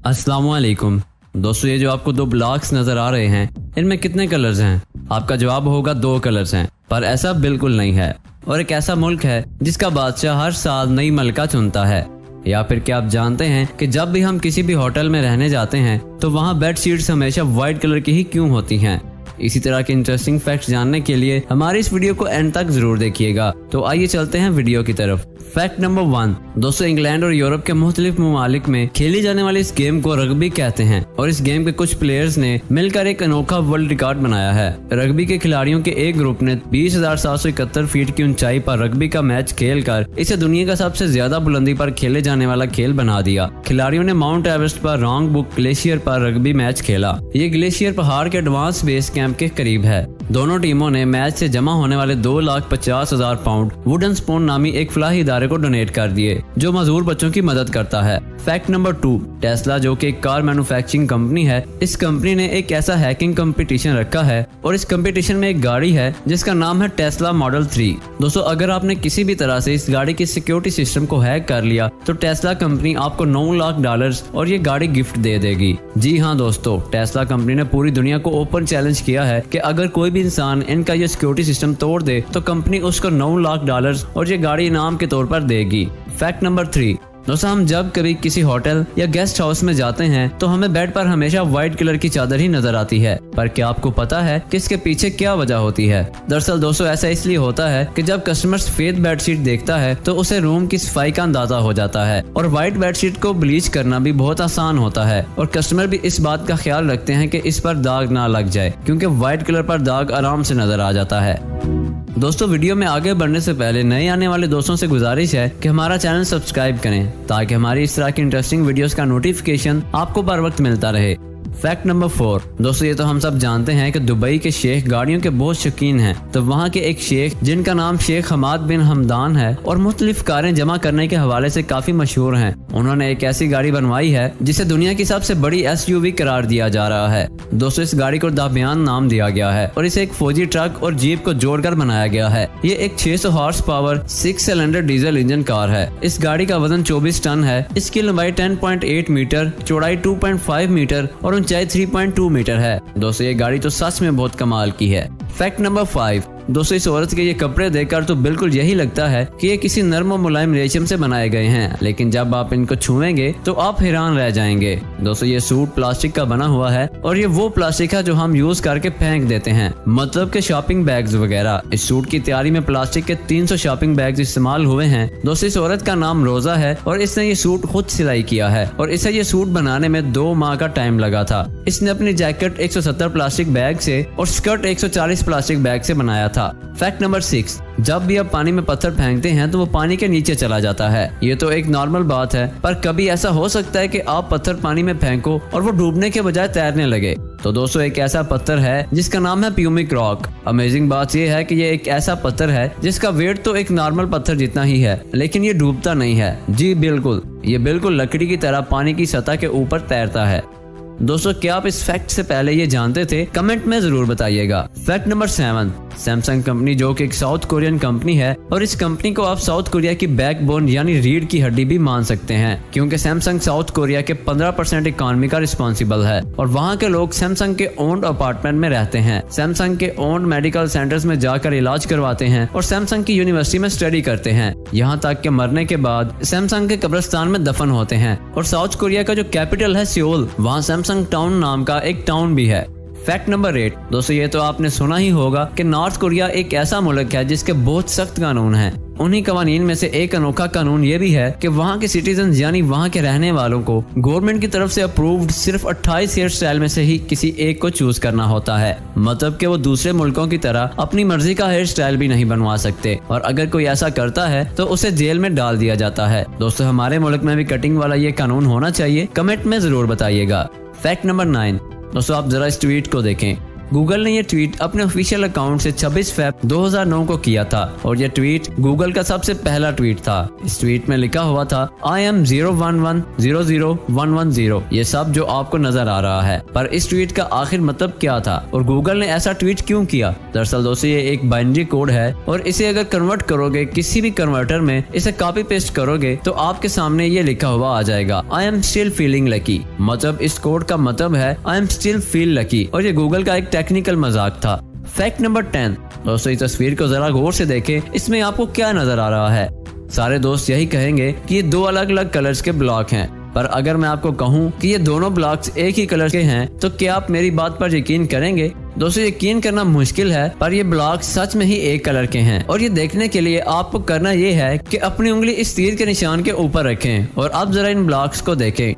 अस्सलामुअलैकुम दोस्तों, ये जो आपको दो ब्लॉक्स नजर आ रहे हैं, इनमें कितने कलर्स हैं? आपका जवाब होगा 2 कलर्स हैं, पर ऐसा बिल्कुल नहीं है। और एक ऐसा मुल्क है जिसका बादशाह हर साल नई मलका चुनता है। या फिर क्या आप जानते हैं कि जब भी हम किसी भी होटल में रहने जाते हैं तो वहाँ बेड शीट्स हमेशा व्हाइट कलर की ही क्यों होती हैं? इसी तरह के इंटरेस्टिंग फैक्ट्स जानने के लिए हमारी इस वीडियो को एंड तक जरूर देखिएगा। तो आइए चलते हैं वीडियो की तरफ। फैक्ट नंबर 1 दोस्तों, इंग्लैंड और यूरोप के मुख्तलिफ ममालिक में खेली जाने वाली इस गेम को रग्बी कहते हैं और इस गेम के कुछ प्लेयर्स ने मिलकर एक अनोखा वर्ल्ड रिकॉर्ड बनाया है। रग्बी के खिलाड़ियों के एक ग्रुप ने 20,771 फीट की ऊंचाई पर रग्बी का मैच खेलकर इसे दुनिया का सबसे ज्यादा बुलंदी पर खेले जाने वाला खेल बना दिया। खिलाड़ियों ने माउंट एवरेस्ट पर रॉन्ग बुक ग्लेशियर पर रग्बी मैच खेला। ये ग्लेशियर पहाड़ के एडवांस बेस कैंप के करीब है। दोनों टीमों ने मैच से जमा होने वाले 2,50,000 पाउंड वुडन स्पून नामी एक फलाही इदारे को डोनेट कर दिए, जो मजदूर बच्चों की मदद करता है। फैक्ट नंबर 2 टेस्ला, जो कि एक कार मैन्युफैक्चरिंग कंपनी है, इस कंपनी ने एक ऐसा हैकिंग कंपटीशन रखा है और इस कंपटीशन में एक गाड़ी है जिसका नाम है टेस्ला मॉडल 3। दोस्तों, अगर आपने किसी भी तरह से इस गाड़ी की सिक्योरिटी सिस्टम को हैक कर लिया तो टेस्ला कंपनी आपको $9 लाख और ये गाड़ी गिफ्ट दे देगी। जी हाँ दोस्तों, टेस्ला कंपनी ने पूरी दुनिया को ओपन चैलेंज किया है कि अगर कोई भी इंसान इनका ये सिक्योरिटी सिस्टम तोड़ दे तो कंपनी उसको $9 लाख और ये गाड़ी इनाम के तौर पर देगी। फैक्ट नंबर 3 दोस्तों, हम जब कभी किसी होटल या गेस्ट हाउस में जाते हैं तो हमें बेड पर हमेशा व्हाइट कलर की चादर ही नजर आती है, पर क्या आपको पता है कि इसके पीछे क्या वजह होती है? दरअसल दोस्तों, ऐसा इसलिए होता है कि जब कस्टमर सफेद बेडशीट देखता है तो उसे रूम की सफाई का अंदाजा हो जाता है और व्हाइट बेडशीट को ब्लीच करना भी बहुत आसान होता है और कस्टमर भी इस बात का ख्याल रखते हैं कि इस पर दाग ना लग जाए, क्योंकि व्हाइट कलर पर दाग आराम से नजर आ जाता है। दोस्तों, वीडियो में आगे बढ़ने से पहले नए आने वाले दोस्तों से गुजारिश है कि हमारा चैनल सब्सक्राइब करें ताकि हमारी इस तरह की इंटरेस्टिंग वीडियोस का नोटिफिकेशन आपको बर वक्त मिलता रहे। फैक्ट नंबर 4 दोस्तों, ये तो हम सब जानते हैं कि दुबई के शेख गाड़ियों के बहुत शौकीन हैं। तो वहाँ के एक शेख जिनका नाम शेख हमाद बिन हमदान है और मुख्तलिफ कारें जमा करने के हवाले से काफी मशहूर हैं, उन्होंने एक ऐसी गाड़ी बनवाई है जिसे दुनिया की सबसे बड़ी SUV करार दिया जा रहा है। दोस्तों, इस गाड़ी को दाबियान नाम दिया गया है और इसे एक फौजी ट्रक और जीप को जोड़कर बनाया गया है। ये एक 600 horse power 6 cylinder diesel engine car है। इस गाड़ी का वजन 24 टन है। इसकी लंबाई 10.8 मीटर, चौड़ाई 2.5 मीटर और ऊंचाई 3.2 मीटर है। दोस्तों, ये गाड़ी तो सच में बहुत कमाल की है। फैक्ट नंबर 5 दोस्तों, इस औरत के ये कपड़े देखकर तो बिल्कुल यही लगता है कि ये किसी नर्म और मुलायम रेशम से बनाए गए हैं, लेकिन जब आप इनको छुएंगे तो आप हैरान रह जाएंगे। दोस्तों, ये सूट प्लास्टिक का बना हुआ है और ये वो प्लास्टिक है जो हम यूज करके फेंक देते हैं, मतलब के शॉपिंग बैग्स वगैरह। इस सूट की तैयारी में प्लास्टिक के 300 शॉपिंग बैग्स इस्तेमाल हुए हैं। दोस्तों, इस औरत का नाम रोजा है और इसने ये सूट खुद सिलाई किया है और इसे ये सूट बनाने में 2 माह का टाइम लगा था। इसने अपनी जैकेट 170 प्लास्टिक बैग से और स्कर्ट 140 प्लास्टिक बैग से बनाया था। फैक्ट नंबर 6 जब भी आप पानी में पत्थर फेंकते हैं तो वो पानी के नीचे चला जाता है। ये तो एक नॉर्मल बात है, पर कभी ऐसा हो सकता है कि आप पत्थर पानी में फेंको और वो डूबने के बजाय तैरने लगे। तो दोस्तों, एक ऐसा पत्थर है जिसका नाम है प्यूमिक रॉक। अमेजिंग बात ये है कि ये एक ऐसा पत्थर है जिसका वेट तो एक नॉर्मल पत्थर जितना ही है, लेकिन ये डूबता नहीं है। जी बिल्कुल, ये बिल्कुल लकड़ी की तरह पानी की सतह के ऊपर तैरता है। दोस्तों, क्या आप इस फैक्ट से पहले ये जानते थे? कमेंट में जरूर बताइएगा। फैक्ट नंबर 7 सैमसंग कंपनी, जो कि एक साउथ कोरियन कंपनी है और इस कंपनी को आप साउथ कोरिया की बैकबोन यानी रीढ़ की हड्डी भी मान सकते हैं, क्योंकि सैमसंग साउथ कोरिया के 15% इकोनॉमी का रिस्पॉन्सिबल है और वहाँ के लोग सैमसंग के ओन्ड अपार्टमेंट में रहते हैं, सैमसंग के ओन्ड मेडिकल सेंटर्स में जाकर इलाज करवाते हैं और सैमसंग की यूनिवर्सिटी में स्टडी करते हैं, यहाँ तक कि मरने के बाद सैमसंग के कब्रिस्तान में दफन होते हैं। और साउथ कोरिया का जो कैपिटल है सियोल, वहाँ सैमसंग टाउन नाम का एक टाउन भी है। फैक्ट नंबर 8 दोस्तों, ये तो आपने सुना ही होगा कि नॉर्थ कोरिया एक ऐसा मुल्क है जिसके बहुत सख्त कानून हैं। उन्हीं कवानीन में से एक अनोखा कानून ये भी है कि वहाँ के सिटीजन यानी वहाँ के रहने वालों को गवर्नमेंट की तरफ से अप्रूव्ड सिर्फ 28 हेयर स्टाइल में से ही किसी एक को चूज करना होता है, मतलब कि वो दूसरे मुल्कों की तरह अपनी मर्जी का हेयर स्टाइल भी नहीं बनवा सकते और अगर कोई ऐसा करता है तो उसे जेल में डाल दिया जाता है। दोस्तों, हमारे मुल्क में भी कटिंग वाला ये कानून होना चाहिए? कमेंट में जरूर बताइएगा। फैक्ट नंबर 9 दोस्तों, आप जरा इस ट्वीट को देखें। गूगल ने ये ट्वीट अपने ऑफिशियल अकाउंट से 26 फरवरी 2009 को किया था और ये ट्वीट गूगल का सबसे पहला ट्वीट था। इस ट्वीट में लिखा हुआ था आई एम 011000110। ये सब जो आपको नजर आ रहा है, पर इस ट्वीट का आखिर मतलब क्या था और गूगल ने ऐसा ट्वीट क्यों किया? दरअसल दोस्तों ये एक बाइनरी कोड है और इसे अगर कन्वर्ट करोगे किसी भी कन्वर्टर में, इसे कॉपी पेस्ट करोगे तो आपके सामने ये लिखा हुआ आ जाएगा I am still feeling lucky. मतलब इस कोड का मतलब है I am still feel lucky और ये गूगल का एक टेक्निकल मजाक था। फैक्ट नंबर 10 दोस्तों, इस तस्वीर को जरा गौर से देखें, इसमें आपको क्या नजर आ रहा है? सारे दोस्त यही कहेंगे कि ये दो अलग अलग कलर्स के ब्लॉक हैं, पर अगर मैं आपको कहूं कि ये दोनों ब्लॉक्स एक ही कलर के हैं तो क्या आप मेरी बात पर यकीन करेंगे? दोस्तों यकीन करना मुश्किल है, पर ये ब्लॉक्स सच में ही एक कलर के हैं और ये देखने के लिए आपको करना ये है कि अपनी उंगली इस तीर के निशान के ऊपर रखें और अब जरा इन ब्लॉक्स को देखें।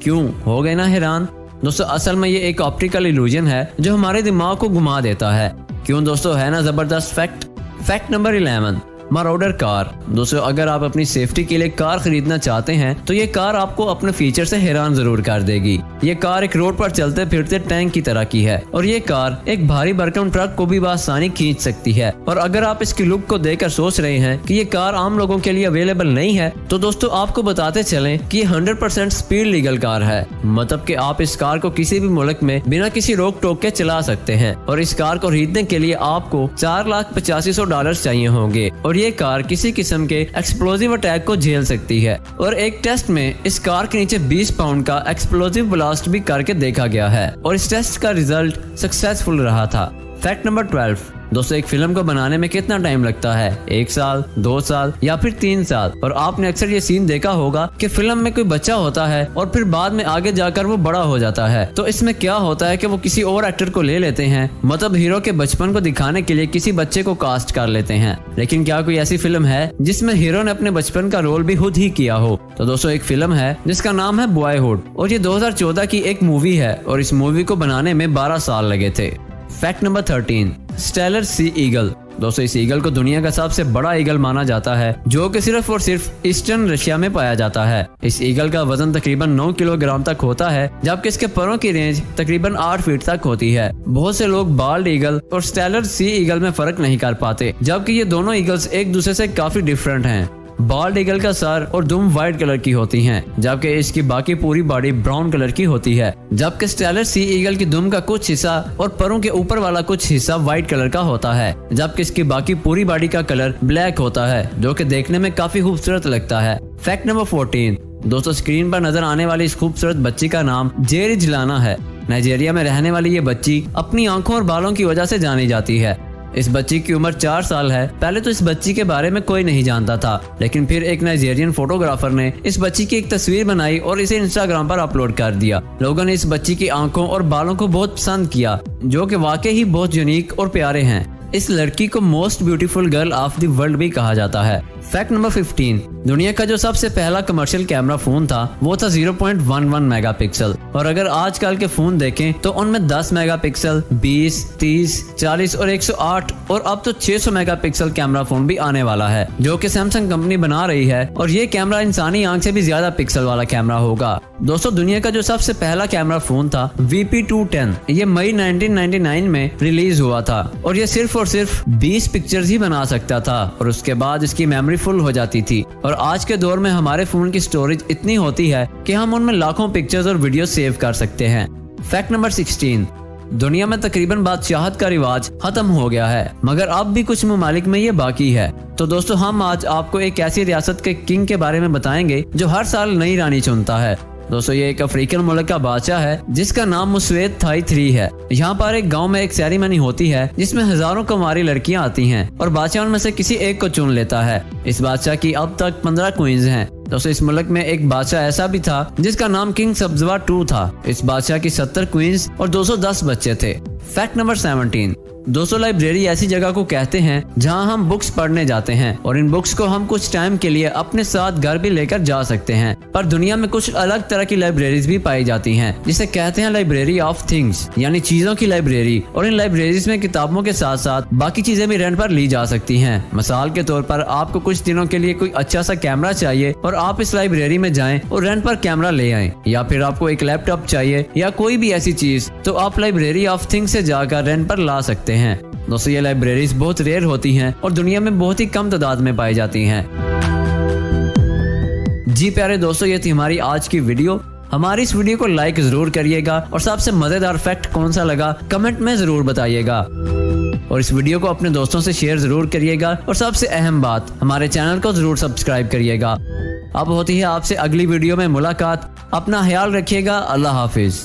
क्यों हो गए ना हैरान? दोस्तों असल में ये एक ऑप्टिकल इल्यूजन है जो हमारे दिमाग को घुमा देता है। क्यों दोस्तों, है ना जबरदस्त fact. Fact number 11 marauder car. दोस्तों अगर आप अपनी सेफ्टी के लिए कार खरीदना चाहते हैं तो ये कार आपको अपने फीचर से हैरान जरूर कर देगी। ये कार एक रोड पर चलते फिरते टैंक की तरह की है और ये कार एक भारी भरकम ट्रक को भी बआसानी खींच सकती है। और अगर आप इसकी लुक को देखकर सोच रहे हैं कि ये कार आम लोगों के लिए अवेलेबल नहीं है, तो दोस्तों आपको बताते चलें कि ये 100% स्पीड लीगल कार है। मतलब कि आप इस कार को किसी भी मुल्क में बिना किसी रोक टोक के चला सकते हैं और इस कार को खरीदने के लिए आपको $4,85,000 चाहिए होंगे और ये कार किसी किस्म के एक्सप्लोजिव अटैक को झेल सकती है। और एक टेस्ट में इस कार के नीचे 20 पाउंड का एक्सप्लोजिव ब्लास्ट भी करके देखा गया है और इस टेस्ट का रिजल्ट सक्सेसफुल रहा था। फैक्ट नंबर 12 दोस्तों, एक फिल्म को बनाने में कितना टाइम लगता है? 1 साल, 2 साल या फिर 3 साल? और आपने अक्सर ये सीन देखा होगा कि फिल्म में कोई बच्चा होता है और फिर बाद में आगे जाकर वो बड़ा हो जाता है। तो इसमें क्या होता है कि वो किसी और एक्टर को ले लेते हैं, मतलब हीरो के बचपन को दिखाने के लिए किसी बच्चे को कास्ट कर लेते हैं। लेकिन क्या कोई ऐसी फिल्म है जिसमें हीरो ने अपने बचपन का रोल भी खुद ही किया हो? तो दोस्तों एक फिल्म है जिसका नाम है बॉयहुड और ये 2014 की एक मूवी है और इस मूवी को बनाने में 12 साल लगे थे। Fact number 13 Steller sea eagle. दोस्तों इस ईगल को दुनिया का सबसे बड़ा ईगल माना जाता है जो कि सिर्फ और सिर्फ ईस्टर्न रशिया में पाया जाता है। इस ईगल का वजन तकरीबन 9 किलोग्राम तक होता है, जबकि इसके परों की रेंज तकरीबन 8 फीट तक होती है। बहुत से लोग बाल्ड ईगल और स्टेलर सी ईगल में फर्क नहीं कर पाते, जबकि ये दोनों ईगल्स एक दूसरे से काफी डिफरेंट हैं। बाल्ड ईगल का सर और दुम व्हाइट कलर की होती हैं, जबकि इसकी बाकी पूरी बॉडी ब्राउन कलर की होती है। जबकि स्टेलर सी ईगल की दुम का कुछ हिस्सा और परों के ऊपर वाला कुछ हिस्सा व्हाइट कलर का होता है, जबकि इसकी बाकी पूरी बॉडी का कलर ब्लैक होता है, जो कि देखने में काफी खूबसूरत लगता है। फैक्ट नंबर 14 दोस्तों, स्क्रीन पर नजर आने वाली इस खूबसूरत बच्ची का नाम जेरी जलाना है। नाइजीरिया में रहने वाली ये बच्ची अपनी आंखों और बालों की वजह से जानी जाती है। इस बच्ची की उम्र 4 साल है। पहले तो इस बच्ची के बारे में कोई नहीं जानता था, लेकिन फिर एक नाइजीरियन फोटोग्राफर ने इस बच्ची की एक तस्वीर बनाई और इसे इंस्टाग्राम पर अपलोड कर दिया। लोगों ने इस बच्ची की आंखों और बालों को बहुत पसंद किया, जो कि वाकई ही बहुत यूनिक और प्यारे हैं। इस लड़की को most beautiful girl of the world भी कहा जाता है। फैक्ट नंबर 15 दुनिया का जो सबसे पहला कमर्शियल कैमरा फोन था वो था 0.11 मेगापिक्सल और अगर आजकल के फोन देखें तो उनमें 10 मेगापिक्सल, 20, 30, 40 और 108 और अब तो 600 मेगापिक्सल कैमरा फोन भी आने वाला है, जो कि सैमसंग कंपनी बना रही है और ये कैमरा इंसानी आंख से भी ज्यादा पिक्सल वाला कैमरा होगा। दोस्तों दुनिया का जो सबसे पहला कैमरा फोन था VP210, ये मई 1999 में रिलीज हुआ था और ये सिर्फ और सिर्फ 20 पिक्चर्स ही बना सकता था और उसके बाद इसकी मेमोरी फुल हो जाती थी। और आज के दौर में हमारे फोन की स्टोरेज इतनी होती है कि हम उनमें लाखों पिक्चर्स और वीडियो सेव कर सकते हैं। फैक्ट नंबर 16 दुनिया में तकरीबन बादशाहत का रिवाज खत्म हो गया है, मगर अब भी कुछ ममालिक में ये बाकी है। तो दोस्तों हम आज आपको एक ऐसी रियासत के किंग के बारे में बताएंगे जो हर साल नई रानी चुनता है। दोस्तों ये एक अफ्रीकन मुल्क का बादशाह है जिसका नाम मुस्वेत थाई 3 है। यहाँ पर एक गांव में एक सेरेमनी होती है जिसमें हजारों कुंवारी लड़कियां आती हैं और बादशाह उनमें से किसी एक को चुन लेता है। इस बादशाह की अब तक 15 क्वींस हैं। दोस्तों इस मुल्क में एक बादशाह ऐसा भी था जिसका नाम किंग सब्जवा 2 था। इस बादशाह की 70 क्वींस और 210 बच्चे थे। फैक्ट नंबर 17 दोस्तों लाइब्रेरी ऐसी जगह को कहते हैं जहां हम बुक्स पढ़ने जाते हैं और इन बुक्स को हम कुछ टाइम के लिए अपने साथ घर भी लेकर जा सकते हैं। पर दुनिया में कुछ अलग तरह की लाइब्रेरीज भी पाई जाती हैं जिसे कहते हैं लाइब्रेरी ऑफ थिंग्स, यानी चीजों की लाइब्रेरी। और इन लाइब्रेरीज में किताबों के साथ साथ बाकी चीजें भी रेंट पर ली जा सकती हैं। मिसाल के तौर पर आपको कुछ दिनों के लिए कोई अच्छा सा कैमरा चाहिए और आप इस लाइब्रेरी में जाएं और रेंट पर कैमरा ले आएं, या फिर आपको एक लैपटॉप चाहिए या कोई भी ऐसी चीज, तो आप लाइब्रेरी ऑफ थिंग्स से जाकर रेंट पर ला सकते हैं। दोस्तों ये लाइब्रेरीज बहुत रेयर होती हैं और दुनिया में बहुत ही कम तादाद में पाई जाती हैं। जी प्यारे दोस्तों, ये थी हमारी आज की वीडियो। हमारी इस वीडियो को लाइक जरूर करिएगा और सबसे मजेदार फैक्ट कौन सा लगा कमेंट में जरूर बताइएगा और इस वीडियो को अपने दोस्तों से शेयर जरूर करिएगा और सबसे अहम बात, हमारे चैनल को जरूर सब्सक्राइब करिएगा। अब होती है आपसे अगली वीडियो में मुलाकात। अपना ख्याल रखिएगा। अल्लाह हाफिज।